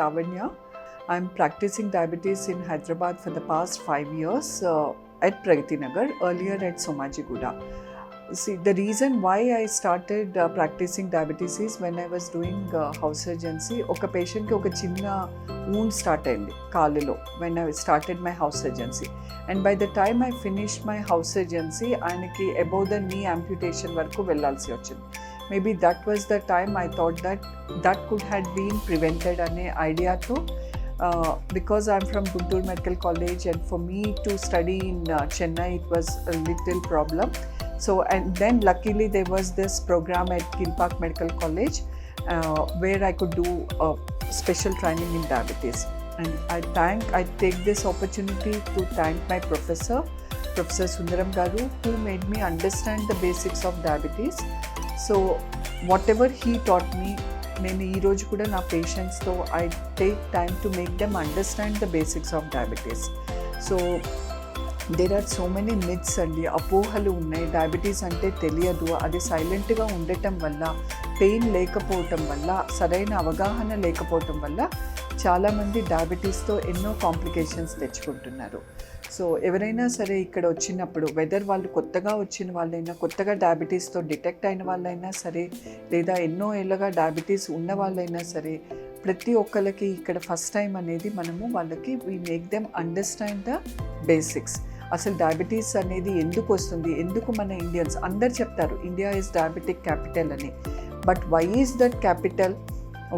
Lavanya. I'm practicing diabetes in Hyderabad for the past 5 years at Pragati Nagar, earlier at Somajiguda. See, the reason why I started practicing diabetes is when I was doing house surgency. Oka patient ki oka chinna wound start ayindi kaalilo when I started my house surgency. And by the time I finished my house surgency, ayanaki above the knee amputation varaku vellalsi vachindi. Maybe that was the time I thought that could have been prevented ane idea to because I'm from Guntur Medical College, and for me to study in Chennai it was a little problem. So, and then luckily there was this program at Kilpak Medical College where I could do special training in diabetes. And I take this opportunity to thank my professor Sundaram Garu, who made me understand the basics of diabetes. So whatever he taught me, నేను ఈరోజు కూడా నా పేషెంట్స్తో I take time to make them understand the basics of diabetes. So there are so many myths అండి, అపోహలు ఉన్నాయి. Diabetes అంటే తెలియదు, అది సైలెంట్గా ఉండటం వల్ల, పెయిన్ లేకపోవటం వల్ల, సరైన అవగాహన లేకపోవటం వల్ల చాలామంది డయాబెటీస్తో ఎన్నో కాంప్లికేషన్స్ తెచ్చుకుంటున్నారు. సో ఎవరైనా సరే ఇక్కడ వచ్చినప్పుడు, వెదర్ వాళ్ళు కొత్తగా వచ్చిన వాళ్ళైనా, కొత్తగా డయాబెటీస్తో డిటెక్ట్ అయిన వాళ్ళైనా సరే, లేదా ఎన్నో ఏళ్ళగా డయాబెటీస్ ఉన్న వాళ్ళైనా సరే, ప్రతి ఒక్కరికి ఇక్కడ ఫస్ట్ టైం అనేది మనము వాళ్ళకి we make them understand the basics. అసలు డయాబెటీస్ అనేది ఎందుకు వస్తుంది, ఎందుకు మన ఇండియన్స్ అందరు చెప్తారు ఇండియా ఈజ్ డయాబెటిక్ క్యాపిటల్ అని. But why is that capital?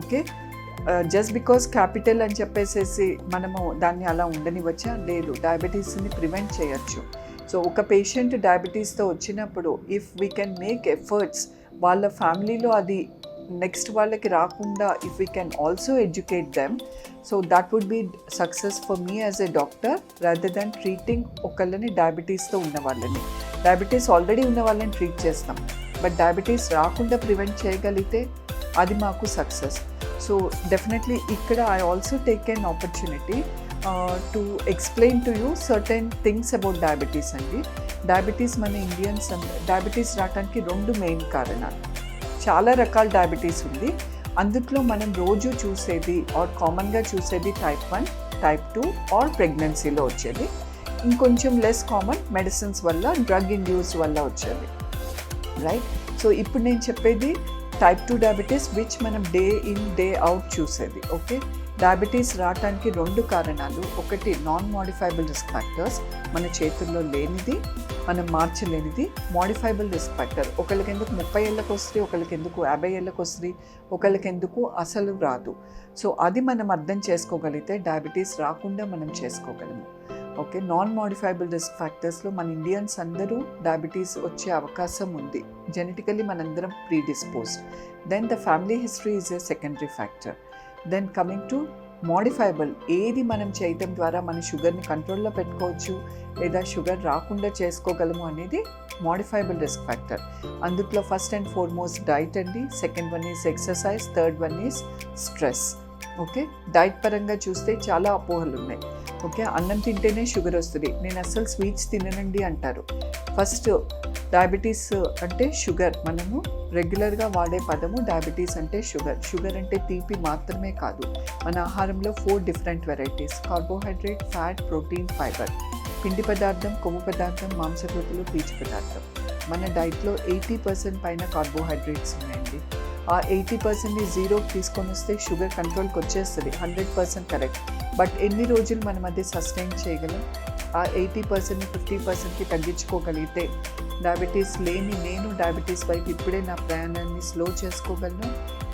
Okay, just because capital అని చెప్పేసేసి మనము దాన్ని అలా ఉండనివచ్చా? లేదు, డయాబెటీస్ని ప్రివెంట్ చేయొచ్చు. సో ఒక పేషెంట్ డయాబెటీస్తో వచ్చినప్పుడు if we can make efforts, వాళ్ళ ఫ్యామిలీలో అది నెక్స్ట్ వాళ్ళకి రాకుండా if we can also educate them, so that would be success for me as a doctor rather than treating ఒకళ్ళని డయాబెటీస్తో ఉన్న వాళ్ళని. డయాబెటీస్ ఆల్రెడీ ఉన్న వాళ్ళని ట్రీట్ చేస్తాం, బట్ డయాబెటీస్ రాకుండా ప్రివెంట్ చేయగలిగితే అది మాకు సక్సెస్. సో డెఫినెట్లీ ఇక్కడ I also take an opportunity to explain to you certain things about diabetes అండి. డయాబెటీస్ మన ఇండియన్స్ డయాబెటీస్ రావడానికి 2 మెయిన్ కారణాలు. చాలా రకాల డయాబెటీస్ ఉంది, అందుట్లో మనం రోజు చూసేది ఆర్ కామన్గా చూసేది టైప్ 1, టైప్ 2 ఆర్ ప్రెగ్నెన్సీలో వచ్చేది. ఇంకొంచెం లెస్ కామన్ మెడిసిన్స్ వల్ల, డ్రగ్ ఇండ్యూస్డ్ వల్ల వచ్చేది, రైట్? సో ఇప్పుడు నేను చెప్పేది టైప్ 2 డయాబెటీస్ విచ్ మనం డే ఇన్ డే అవుట్ చూసేది. ఓకే, డయాబెటీస్ రావడానికి 2 కారణాలు. ఒకటి నాన్ మోడిఫైబుల్ రిస్క్ ఫ్యాక్టర్స్, మన చేతుల్లో లేనిది, మనం మార్చలేనిది. మోడిఫైబుల్ రిస్క్ ఫ్యాక్టర్ ఒకళ్ళకి ఎందుకు 30 ఏళ్ళకి వస్తుంది, ఒకళ్ళకి ఎందుకు 50 ఏళ్ళకి వస్తుంది, ఒకళ్ళకి ఎందుకు అసలు రాదు. సో అది మనం అర్థం చేసుకోగలిగితే డయాబెటీస్ రాకుండా మనం చేసుకోగలము. ఓకే, నాన్ మోడిఫైబుల్ రిస్క్ ఫ్యాక్టర్స్లో మన ఇండియన్స్ అందరూ డయాబెటీస్ వచ్చే అవకాశం ఉంది, జెనెటికలీ మనందరం predisposed. Then the family history is a secondary factor. Then coming to modifiable, ఏది మనం చేయటం ద్వారా మన షుగర్ని కంట్రోల్లో పెట్టుకోవచ్చు లేదా షుగర్ రాకుండా చేసుకోగలము అనేది మోడిఫైబుల్ రిస్క్ ఫ్యాక్టర్. అందుట్లో ఫస్ట్ అండ్ ఫార్మోస్ట్ డైట్ అండి, second one is exercise, third one is stress. Okay, diet పరంగా చూస్తే చాలా అపోహలు ఉన్నాయి. ఓకే, అన్నం తింటేనే షుగర్ వస్తుంది, నేను అస్సలు స్వీట్స్ తిననండి అంటారు. ఫస్ట్ డయాబెటీస్ అంటే షుగర్, మనము రెగ్యులర్గా వాడే పదము డయాబెటీస్ అంటే షుగర్. షుగర్ అంటే తీపి మాత్రమే కాదు, మన ఆహారంలో 4 different varieties: carbohydrate, fat, protein, fibre. పిండి పదార్థం, కొవ్వు పదార్థం, మాంసకృతులు, పీచు పదార్థం. మన డైట్లో 80% పైన కార్బోహైడ్రేట్స్ ఉన్నాయండి. ఆ 80%ని 0కి తీసుకొని వస్తే షుగర్ కంట్రోల్కి వచ్చేస్తుంది, 100% కరెక్ట్. బట్ ఎన్ని రోజులు మనం అది సస్టైన్ చేయగలం? ఆ 80%ని 50%కి తగ్గించుకోగలిగితే డయాబెటీస్ లేని నేను డయాబెటీస్ వైపు ఇప్పుడే నా ప్రయాణాన్ని స్లో చేసుకోగలను.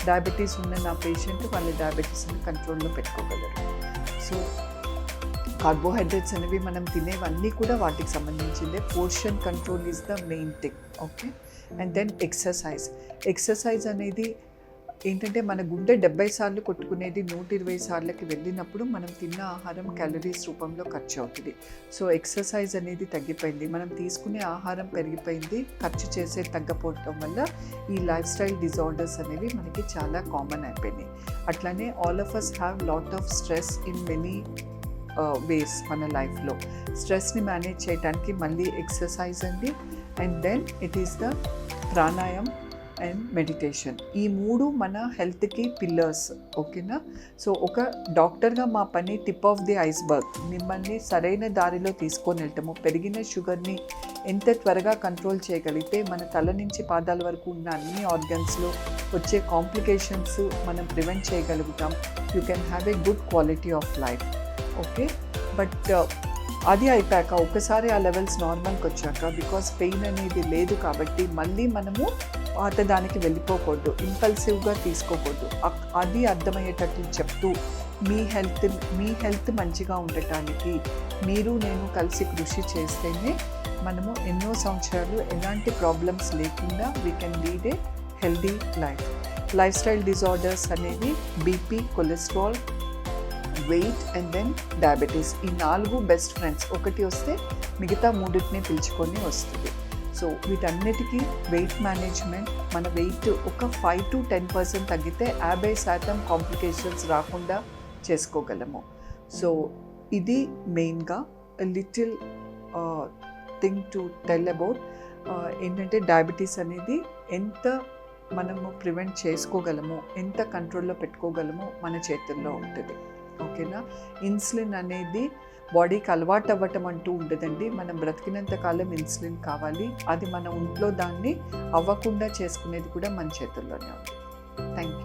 డయాబెటీస్ ఉన్న నా పేషెంట్ వాళ్ళ డయాబెటీస్ని కంట్రోల్లో పెట్టుకోగలరు. సో కార్బోహైడ్రేట్స్ అనేవి మనం తినేవన్నీ కూడా వాటికి సంబంధించిందే. Portion control is the main thing. Okay, and then exercise అనేది ఏంటంటే మన గుండె 70 సార్లు కొట్టుకునేది 120 సార్లకి వెళ్ళినప్పుడు మనం తిన్న ఆహారం క్యాలరీస్ రూపంలో ఖర్చు అవుతుంది. సో ఎక్సర్సైజ్ అనేది తగ్గిపోయింది, మనం తీసుకునే ఆహారం పెరిగిపోయింది, ఖర్చు చేసే తగ్గపోవటం వల్ల ఈ లైఫ్ స్టైల్ డిజార్డర్స్ అనేవి మనకి చాలా కామన్ అయిపోయినాయి. అట్లానే all of us have lot of stress in many ways మన లైఫ్లో. స్ట్రెస్ని మేనేజ్ చేయడానికి మళ్ళీ ఎక్సర్సైజ్ అండి, and then it is the pranayama, and meditation. ఈ 3 మన హెల్త్కి పిల్లర్స్. ఓకేనా? సో ఒక డాక్టర్గా మా పని టిప్ ఆఫ్ ది ఐస్బర్గ్, మిమ్మల్ని సరైన దారిలో తీసుకొని వెళ్ళటము. పెరిగిన షుగర్ని ఎంత త్వరగా కంట్రోల్ చేయగలిగితే మన తల నుంచి పాదాల వరకు ఉన్న అన్ని ఆర్గన్స్లో వచ్చే కాంప్లికేషన్స్ మనం ప్రివెంట్ చేయగలుగుతాం. You can have a good quality of life. Okay, but అది అయిపోయాక ఒకసారి ఆ లెవెల్స్ నార్మల్కి వచ్చాక, బికాస్ పెయిన్ అనేది లేదు కాబట్టి మళ్ళీ మనము పాత దానికి వెళ్ళిపోకూడదు, ఇంపల్సివ్గా తీసుకోకూడదు. అది అర్థమయ్యేటట్లు చెప్తూ మీ హెల్త్ మంచిగా ఉండటానికి మీరు నేను కలిసి కృషి చేస్తేనే మనము ఎన్నో సంవత్సరాలు ఎలాంటి ప్రాబ్లమ్స్ లేకుండా we can lead a healthy lifestyle disorders అనేవి BP, cholesterol, weight and then diabetes. ఈ 4 బెస్ట్ ఫ్రెండ్స్. ఒకటి వస్తే మిగతా 3టిని పిలుచుకొని వస్తుంది. సో వీటన్నిటికీ వెయిట్ మేనేజ్మెంట్, మన వెయిట్ ఒక 5 to 10% తగ్గితే 50% కాంప్లికేషన్స్ రాకుండా చేసుకోగలము. సో ఇది మెయిన్గా little thing to tell about ఏంటంటే డయాబెటీస్ అనేది ఎంత మనము ప్రివెంట్ చేసుకోగలము, ఎంత కంట్రోల్లో పెట్టుకోగలమో మన చేతుల్లో ఉంటుంది. ఓకేనా? ఇన్సులిన్ అనేది బాడీకి అలవాటు అవ్వటం అంటూ ఉండదండి. మనం బ్రతికినంత కాలం ఇన్సులిన్ కావాలి. అది మన ఒంట్లో దాన్ని అవ్వకుండా చేసుకునేది కూడా మన చేతుల్లోనే ఉంది. Thank you.